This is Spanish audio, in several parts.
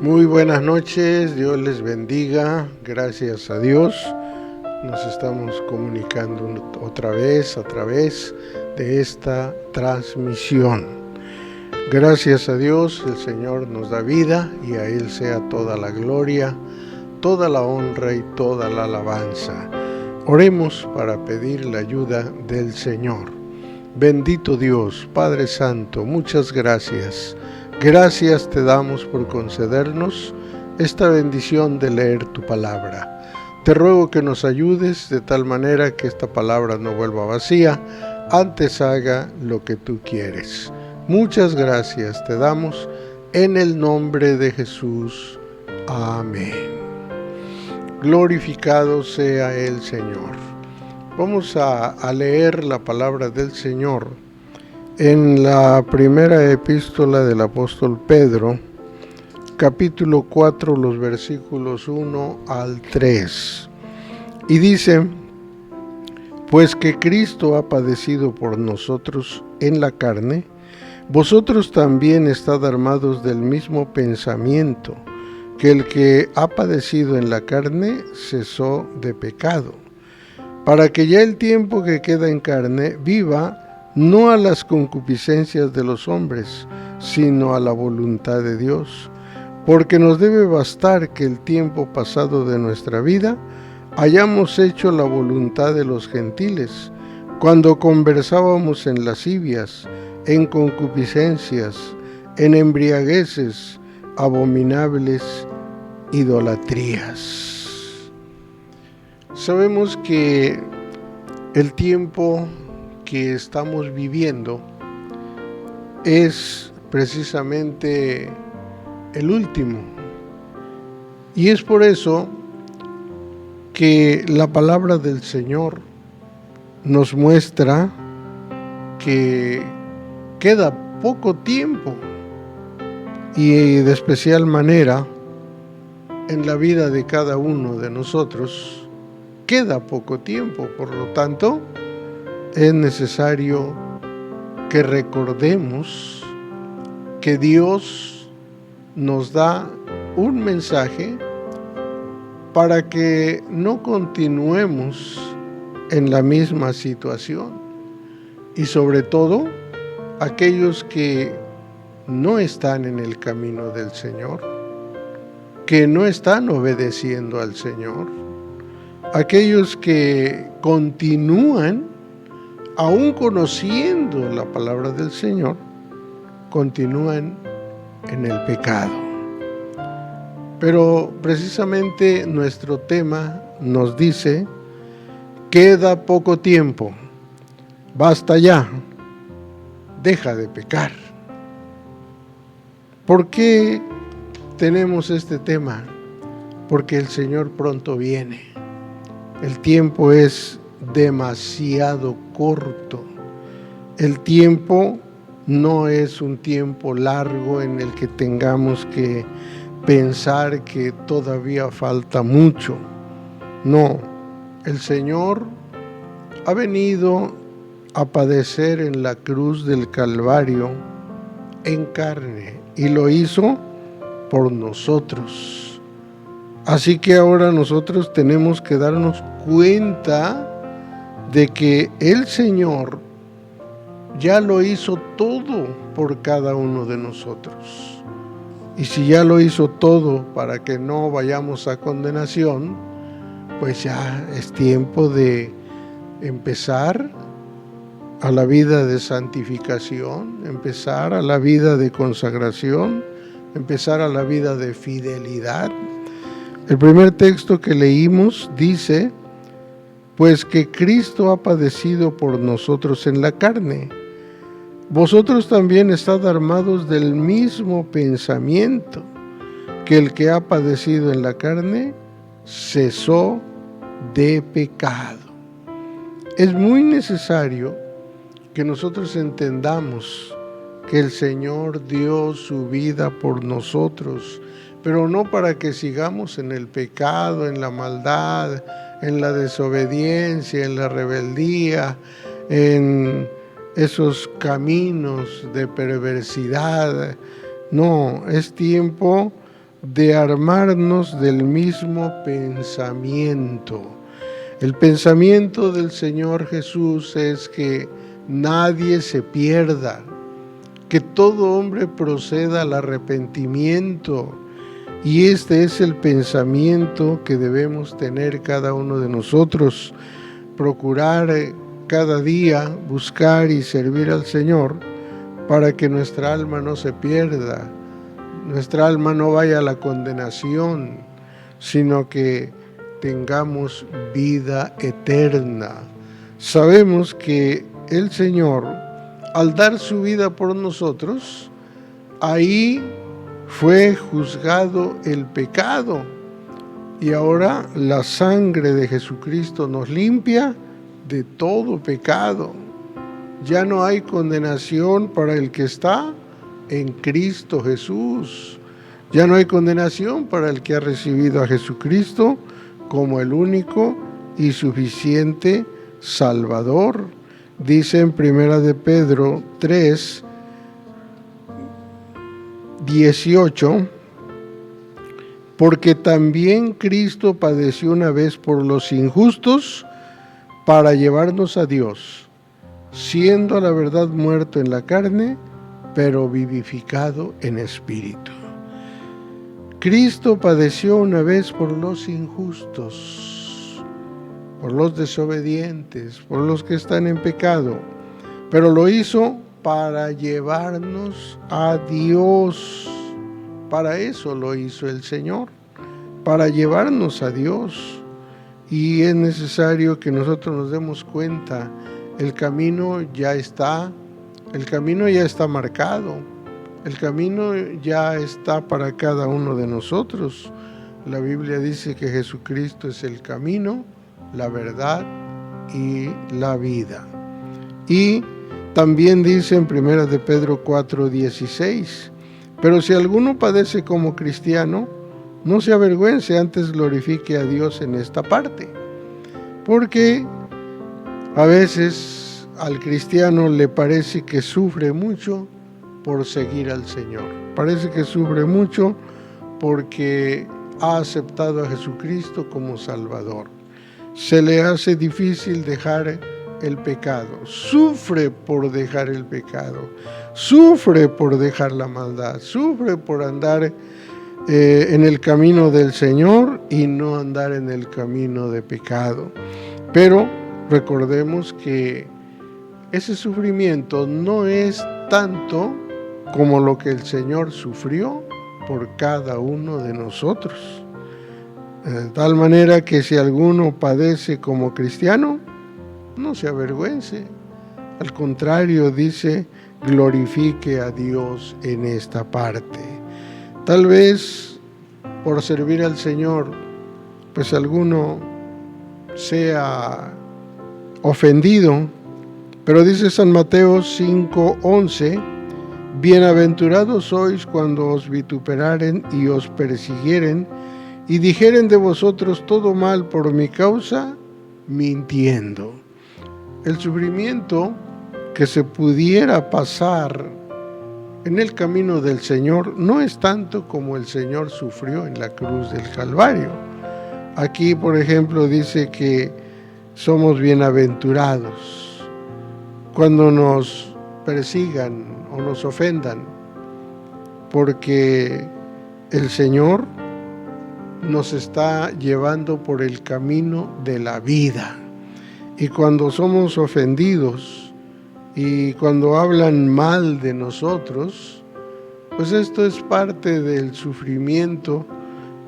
Muy buenas noches, Dios les bendiga, gracias a Dios. Nos estamos comunicando otra vez a través de esta transmisión. Gracias a Dios, el Señor nos da vida y a Él sea toda la gloria, toda la honra y toda la alabanza. Oremos para pedir la ayuda del Señor. Bendito Dios, Padre Santo, muchas gracias. Gracias te damos por concedernos esta bendición de leer tu palabra. Te ruego que nos ayudes de tal manera que esta palabra no vuelva vacía, antes haga lo que tú quieres. Muchas gracias te damos en el nombre de Jesús. Amén. Glorificado sea el Señor. Vamos a leer la palabra del Señor en la primera epístola del apóstol Pedro, capítulo 4, los versículos 1 al 3. Y dice: pues que Cristo ha padecido por nosotros en la carne, vosotros también estad armados del mismo pensamiento, que el que ha padecido en la carne cesó de pecado, para que ya el tiempo que queda en carne viva no a las concupiscencias de los hombres, sino a la voluntad de Dios, porque nos debe bastar que el tiempo pasado de nuestra vida hayamos hecho la voluntad de los gentiles, cuando conversábamos en lascivias, en concupiscencias, en embriagueces, abominables idolatrías. Sabemos que el tiempo que estamos viviendo es precisamente el último, y es por eso que la palabra del Señor nos muestra que queda poco tiempo, y de especial manera en la vida de cada uno de nosotros queda poco tiempo. Por lo tanto, es necesario que recordemos que Dios nos da un mensaje para que no continuemos en la misma situación, y sobre todo aquellos que no están en el camino del Señor, que no están obedeciendo al Señor, aquellos que continúan aún conociendo la palabra del Señor, continúan en el pecado. Pero precisamente nuestro tema nos dice: queda poco tiempo, basta ya, deja de pecar. ¿Por qué tenemos este tema? Porque el Señor pronto viene. El tiempo es demasiado corto. El tiempo no es un tiempo largo en el que tengamos que pensar que todavía falta mucho. No, el Señor ha venido a padecer en la cruz del Calvario en carne, y lo hizo por nosotros. Así que ahora nosotros tenemos que darnos cuenta de que el Señor ya lo hizo todo por cada uno de nosotros. Y si ya lo hizo todo para que no vayamos a condenación, pues ya es tiempo de empezar a la vida de santificación, empezar a la vida de consagración, empezar a la vida de fidelidad. El primer texto que leímos dice: pues que Cristo ha padecido por nosotros en la carne, vosotros también estad armados del mismo pensamiento, que el que ha padecido en la carne cesó de pecado. Es muy necesario que nosotros entendamos que el Señor dio su vida por nosotros, pero no para que sigamos en el pecado, en la maldad, en la desobediencia, en la rebeldía, en esos caminos de perversidad. No, es tiempo de armarnos del mismo pensamiento. El pensamiento del Señor Jesús es que nadie se pierda, que todo hombre proceda al arrepentimiento. Y este es el pensamiento que debemos tener cada uno de nosotros, procurar cada día buscar y servir al Señor para que nuestra alma no se pierda, nuestra alma no vaya a la condenación, sino que tengamos vida eterna. Sabemos que el Señor, al dar su vida por nosotros, ahí fue juzgado el pecado, y ahora la sangre de Jesucristo nos limpia de todo pecado. Ya no hay condenación para el que está en Cristo Jesús. Ya no hay condenación para el que ha recibido a Jesucristo como el único y suficiente Salvador. Dice en 1 de Pedro 3, 18, porque también Cristo padeció una vez por los injustos para llevarnos a Dios, siendo a la verdad muerto en la carne, pero vivificado en espíritu. Cristo padeció una vez por los injustos, por los desobedientes, por los que están en pecado, pero lo hizo para llevarnos a Dios. Para eso lo hizo el Señor, para llevarnos a Dios. Y es necesario que nosotros nos demos cuenta, el camino ya está marcado, el camino ya está para cada uno de nosotros. La Biblia dice que Jesucristo es el camino, la verdad y la vida. Y también dice en 1 de Pedro 4:16, pero si alguno padece como cristiano, no se avergüence, antes glorifique a Dios en esta parte. Porque a veces al cristiano le parece que sufre mucho por seguir al Señor. Parece que sufre mucho porque ha aceptado a Jesucristo como Salvador. Se le hace difícil dejar el pecado. Sufre por dejar el pecado. Sufre por dejar la maldad. Sufre por andar en el camino del Señor y no andar en el camino de pecado. Pero recordemos que ese sufrimiento no es tanto como lo que el Señor sufrió por cada uno de nosotros. De tal manera que si alguno padece como cristiano, no se avergüence. Al contrario, dice, glorifique a Dios en esta parte. Tal vez por servir al Señor, pues alguno sea ofendido, pero dice San Mateo 5:11, bienaventurados sois cuando os vituperaren y os persiguieren y dijeren de vosotros todo mal por mi causa, mintiendo. El sufrimiento que se pudiera pasar en el camino del Señor no es tanto como el Señor sufrió en la cruz del Calvario. Aquí, por ejemplo, dice que somos bienaventurados cuando nos persigan o nos ofendan, porque el Señor nos está llevando por el camino de la vida. Y cuando somos ofendidos y cuando hablan mal de nosotros, pues esto es parte del sufrimiento,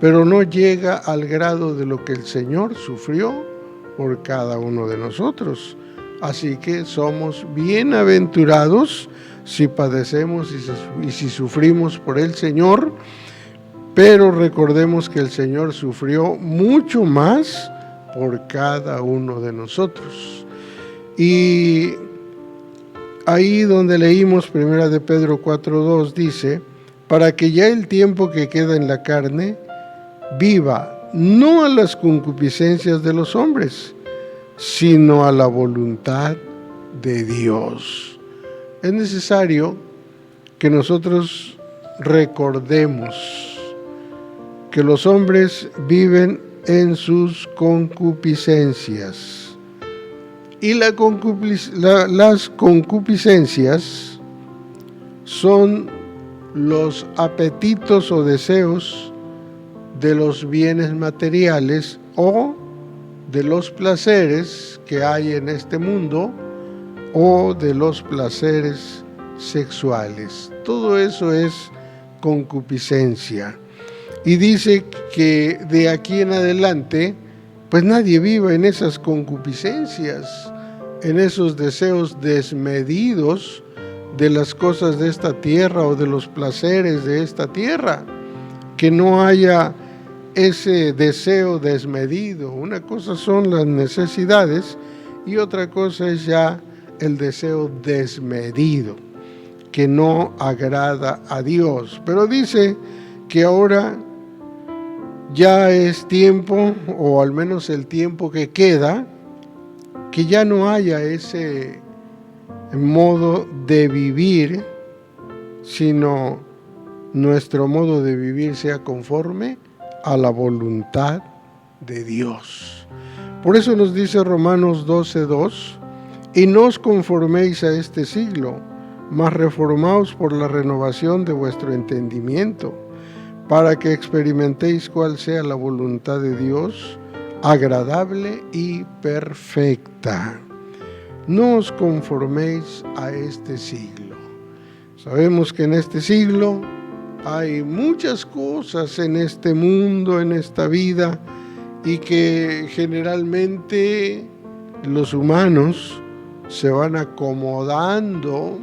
pero no llega al grado de lo que el Señor sufrió por cada uno de nosotros. Así que somos bienaventurados si padecemos y si sufrimos por el Señor, pero recordemos que el Señor sufrió mucho más por cada uno de nosotros. Y ahí donde leímos 1 de Pedro 4:2 dice, para que ya el tiempo que queda en la carne viva no a las concupiscencias de los hombres, sino a la voluntad de Dios. Es necesario que nosotros recordemos que los hombres viven en sus concupiscencias. Y las concupiscencias son los apetitos o deseos de los bienes materiales o de los placeres que hay en este mundo o de los placeres sexuales. Todo eso es concupiscencia. Y dice que de aquí en adelante, pues nadie viva en esas concupiscencias, en esos deseos desmedidos de las cosas de esta tierra o de los placeres de esta tierra, que no haya ese deseo desmedido. Una cosa son las necesidades y otra cosa es ya el deseo desmedido, que no agrada a Dios. Pero dice que ahora ya es tiempo, o al menos el tiempo que queda, que ya no haya ese modo de vivir, sino nuestro modo de vivir sea conforme a la voluntad de Dios. Por eso nos dice Romanos 12:2, y no os conforméis a este siglo, mas reformaos por la renovación de vuestro entendimiento, para que experimentéis cuál sea la voluntad de Dios, agradable y perfecta. No os conforméis a este siglo. Sabemos que en este siglo hay muchas cosas en este mundo, en esta vida, y que generalmente los humanos se van acomodando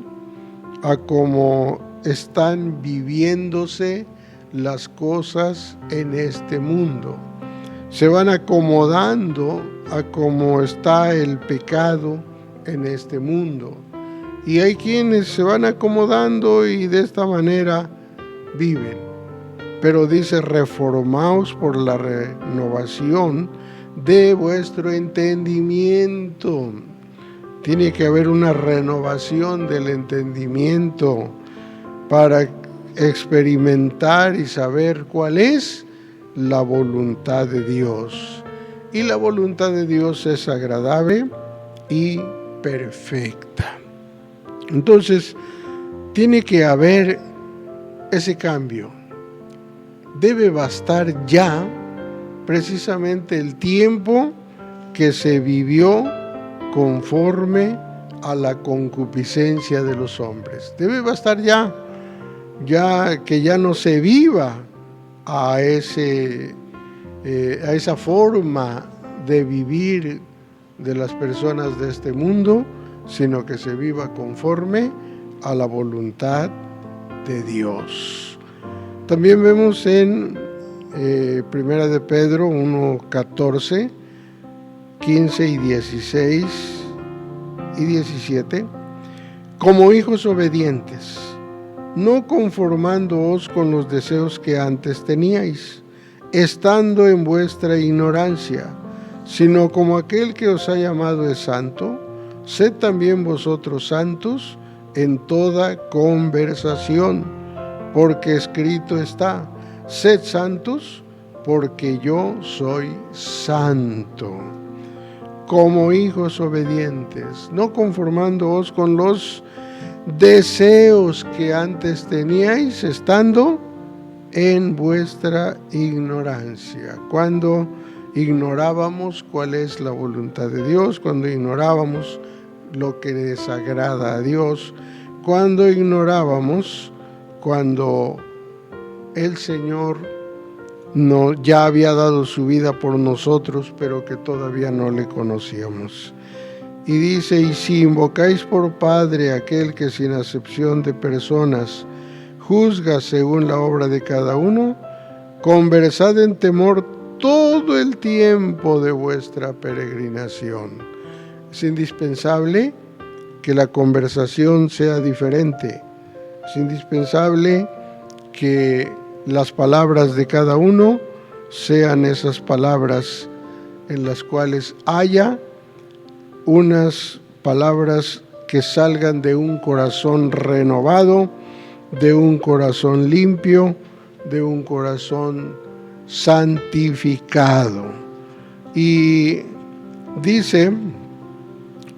a cómo están viviéndose las cosas en este mundo. Se van acomodando a cómo está el pecado en este mundo. Y hay quienes se van acomodando y de esta manera viven. Pero dice, reformaos por la renovación de vuestro entendimiento. Tiene que haber una renovación del entendimiento para experimentar y saber cuál es la voluntad de Dios. Y la voluntad de Dios es agradable y perfecta. Entonces, tiene que haber ese cambio. Debe bastar ya precisamente el tiempo que se vivió conforme a la concupiscencia de los hombres. Debe bastar ya que ya no se viva a esa forma de vivir de las personas de este mundo, sino que se viva conforme a la voluntad de Dios. También vemos en Primera de Pedro 1:14, 15 y 16 y 17, como hijos obedientes, no conformándoos con los deseos que antes teníais, estando en vuestra ignorancia, sino como aquel que os ha llamado es santo, sed también vosotros santos en toda conversación, porque escrito está, sed santos, porque yo soy santo. Como hijos obedientes, no conformándoos con los deseos que antes teníais, estando en vuestra ignorancia. Cuando ignorábamos cuál es la voluntad de Dios, cuando ignorábamos lo que desagrada a Dios, cuando ignorábamos cuando el Señor ya había dado su vida por nosotros, pero que todavía no le conocíamos. Y dice, y si invocáis por Padre aquel que sin acepción de personas juzga según la obra de cada uno, conversad en temor todo el tiempo de vuestra peregrinación. Es indispensable que la conversación sea diferente. Es indispensable que las palabras de cada uno sean esas palabras en las cuales haya unas palabras que salgan de un corazón renovado, de un corazón limpio, de un corazón santificado. Y dice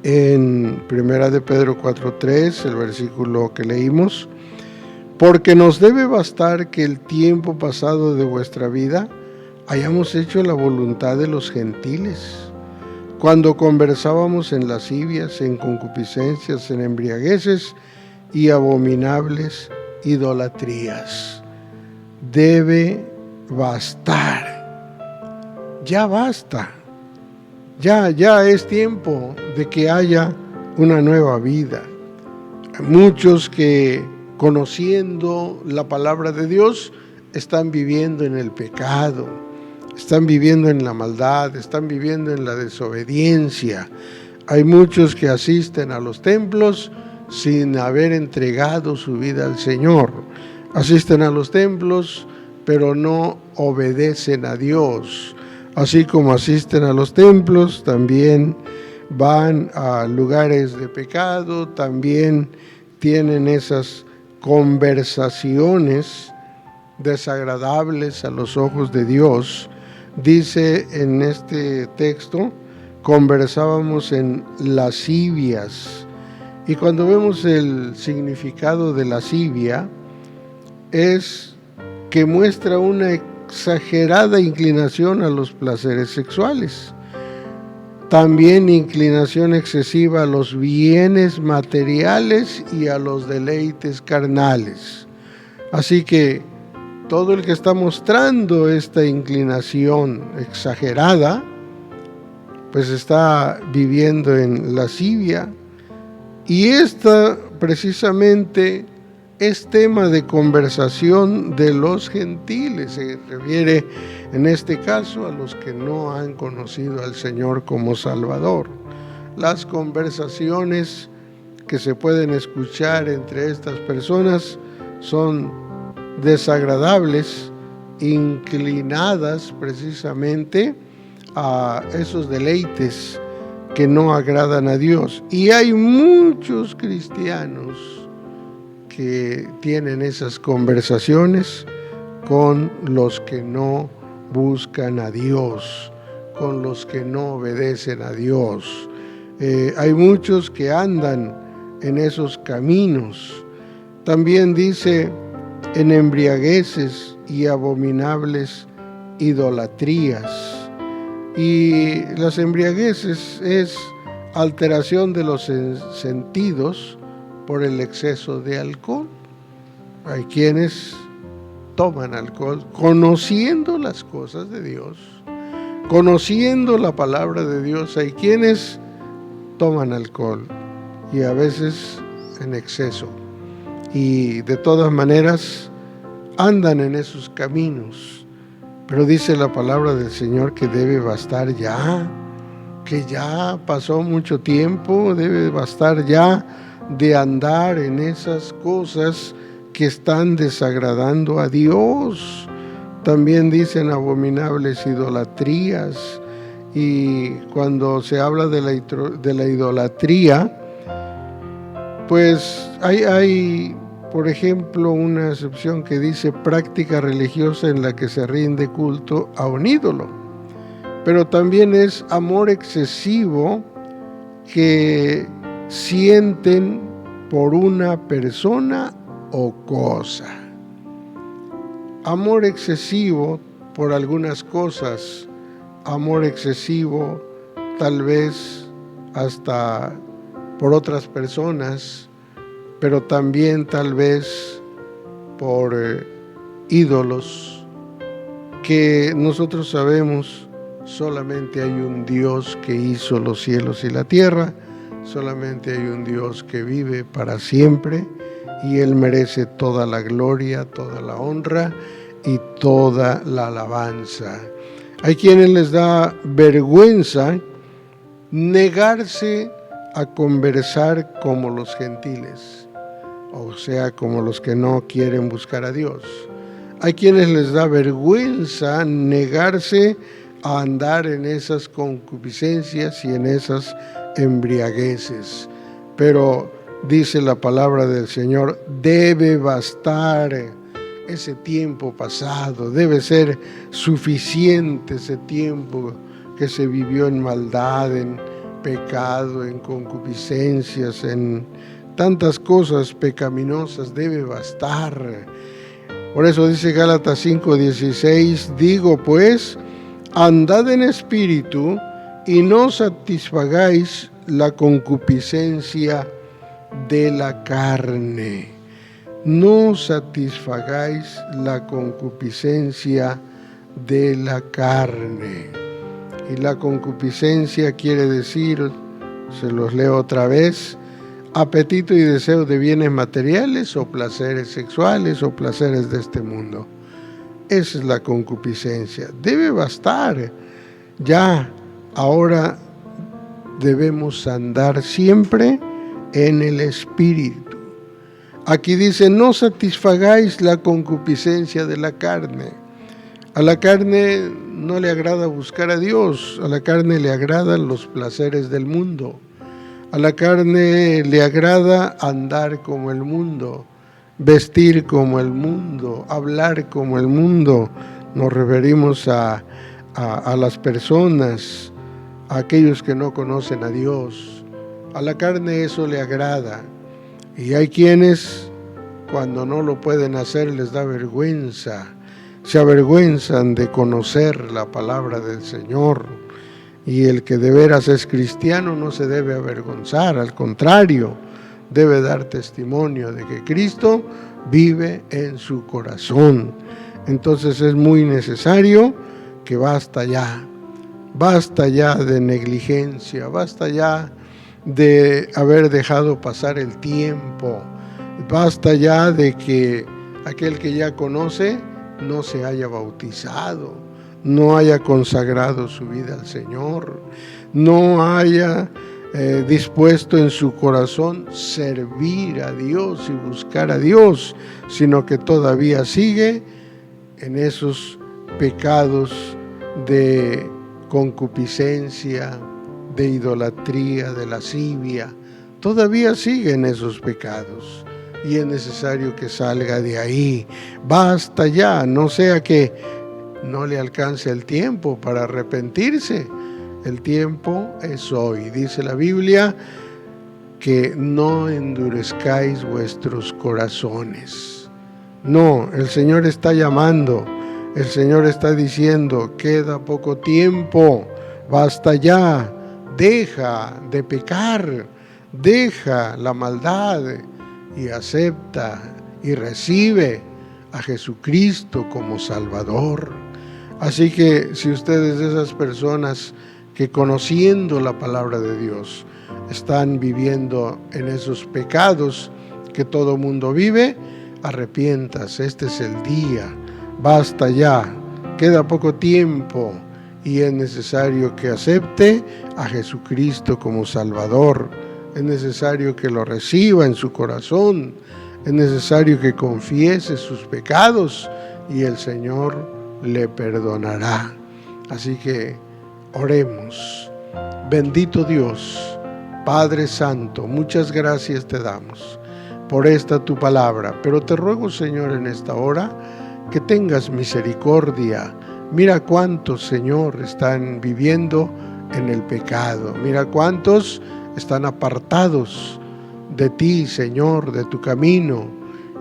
en 1 de Pedro 4:3, el versículo que leímos: porque nos debe bastar que el tiempo pasado de vuestra vida hayamos hecho la voluntad de los gentiles, cuando conversábamos en lascivias, en concupiscencias, en embriagueces y abominables idolatrías. Debe bastar. Ya basta. Ya es tiempo de que haya una nueva vida. Hay muchos que, conociendo la palabra de Dios, están viviendo en el pecado, están viviendo en la maldad, están viviendo en la desobediencia. Hay muchos que asisten a los templos sin haber entregado su vida al Señor. Asisten a los templos, pero no obedecen a Dios. Así como asisten a los templos, también van a lugares de pecado, también tienen esas conversaciones desagradables a los ojos de Dios. Dice en este texto: conversábamos en lascivias. Y cuando vemos el significado de lascivia, es que muestra una exagerada inclinación a los placeres sexuales. También inclinación excesiva a los bienes materiales y a los deleites carnales. Así que todo el que está mostrando esta inclinación exagerada, pues está viviendo en lascivia. Y esta precisamente es tema de conversación de los gentiles. Se refiere en este caso a los que no han conocido al Señor como Salvador. Las conversaciones que se pueden escuchar entre estas personas son desagradables, inclinadas precisamente a esos deleites que no agradan a Dios. Y hay muchos cristianos que tienen esas conversaciones con los que no buscan a Dios, con los que no obedecen a Dios. Hay muchos que andan en esos caminos. También dice: en embriagueces y abominables idolatrías. Y las embriagueces es alteración de los sentidos por el exceso de alcohol. Hay quienes toman alcohol conociendo las cosas de Dios, conociendo la palabra de Dios. Hay quienes toman alcohol y a veces en exceso, y de todas maneras andan en esos caminos. Pero dice la palabra del Señor que debe bastar ya, que ya pasó mucho tiempo, debe bastar ya de andar en esas cosas que están desagradando a Dios. También dicen abominables idolatrías. Y cuando se habla de la idolatría, pues hay, por ejemplo, una excepción que dice práctica religiosa en la que se rinde culto a un ídolo. Pero también es amor excesivo que sienten por una persona o cosa. Amor excesivo por algunas cosas, amor excesivo tal vez hasta por otras personas, pero también tal vez por ídolos que nosotros sabemos solamente hay un Dios que hizo los cielos y la tierra, solamente hay un Dios que vive para siempre y Él merece toda la gloria, toda la honra y toda la alabanza. Hay quienes les da vergüenza negarse a conversar como los gentiles, o sea, como los que no quieren buscar a Dios. Hay quienes les da vergüenza negarse a andar en esas concupiscencias y en esas embriagueces. Pero dice la palabra del Señor, debe bastar ese tiempo pasado, debe ser suficiente ese tiempo que se vivió en maldad, en pecado, en concupiscencias, en tantas cosas pecaminosas, debe bastar. Por eso dice Gálatas 5:16, digo pues, andad en espíritu y no satisfagáis la concupiscencia de la carne. No satisfagáis la concupiscencia de la carne. Y la concupiscencia quiere decir, se los leo otra vez, apetito y deseo de bienes materiales o placeres sexuales o placeres de este mundo. Esa es la concupiscencia. Debe bastar. Ya, ahora debemos andar siempre en el Espíritu. Aquí dice, no satisfagáis la concupiscencia de la carne. A la carne no le agrada buscar a Dios, a la carne le agradan los placeres del mundo. A la carne le agrada andar como el mundo, vestir como el mundo, hablar como el mundo. Nos referimos a las personas, a aquellos que no conocen a Dios. A la carne eso le agrada. Y hay quienes, cuando no lo pueden hacer, les da vergüenza. Se avergüenzan de conocer la palabra del Señor. Y el que de veras es cristiano no se debe avergonzar, al contrario, debe dar testimonio de que Cristo vive en su corazón. Entonces es muy necesario que basta ya de negligencia, basta ya de haber dejado pasar el tiempo, basta ya de que aquel que ya conoce no se haya bautizado, no haya consagrado su vida al Señor, no haya dispuesto en su corazón servir a Dios y buscar a Dios, sino que todavía sigue en esos pecados de concupiscencia, de idolatría, de lascivia. Todavía sigue en esos pecados y es necesario que salga de ahí. Basta ya, no sea que no le alcance el tiempo para arrepentirse. El tiempo es hoy. Dice la Biblia que no endurezcáis vuestros corazones. No, el Señor está llamando. El Señor está diciendo, queda poco tiempo, basta ya, deja de pecar, deja la maldad y acepta y recibe a Jesucristo como Salvador. Así que si ustedes de esas personas que conociendo la palabra de Dios están viviendo en esos pecados que todo mundo vive, arrepiéntase, este es el día. Basta ya, queda poco tiempo y es necesario que acepte a Jesucristo como Salvador. Es necesario que lo reciba en su corazón. Es necesario que confiese sus pecados y el Señor le perdonará. Así que oremos. Bendito Dios, Padre Santo, muchas gracias te damos por esta tu palabra. Pero te ruego, Señor, en esta hora, que tengas misericordia. Mira cuántos, Señor, están viviendo en el pecado. Mira cuántos están apartados de ti, Señor, de tu camino,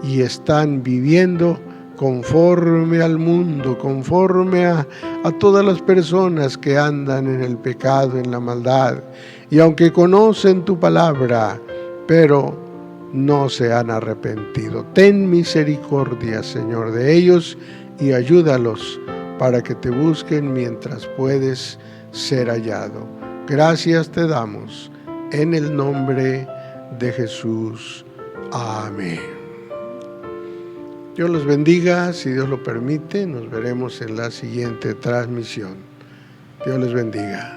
y están viviendo conforme al mundo, conforme a todas las personas que andan en el pecado, en la maldad. Y aunque conocen tu palabra, pero no se han arrepentido. Ten misericordia, Señor, de ellos y ayúdalos para que te busquen mientras puedes ser hallado. Gracias te damos en el nombre de Jesús. Amén. Dios los bendiga. Si Dios lo permite, nos veremos en la siguiente transmisión. Dios les bendiga.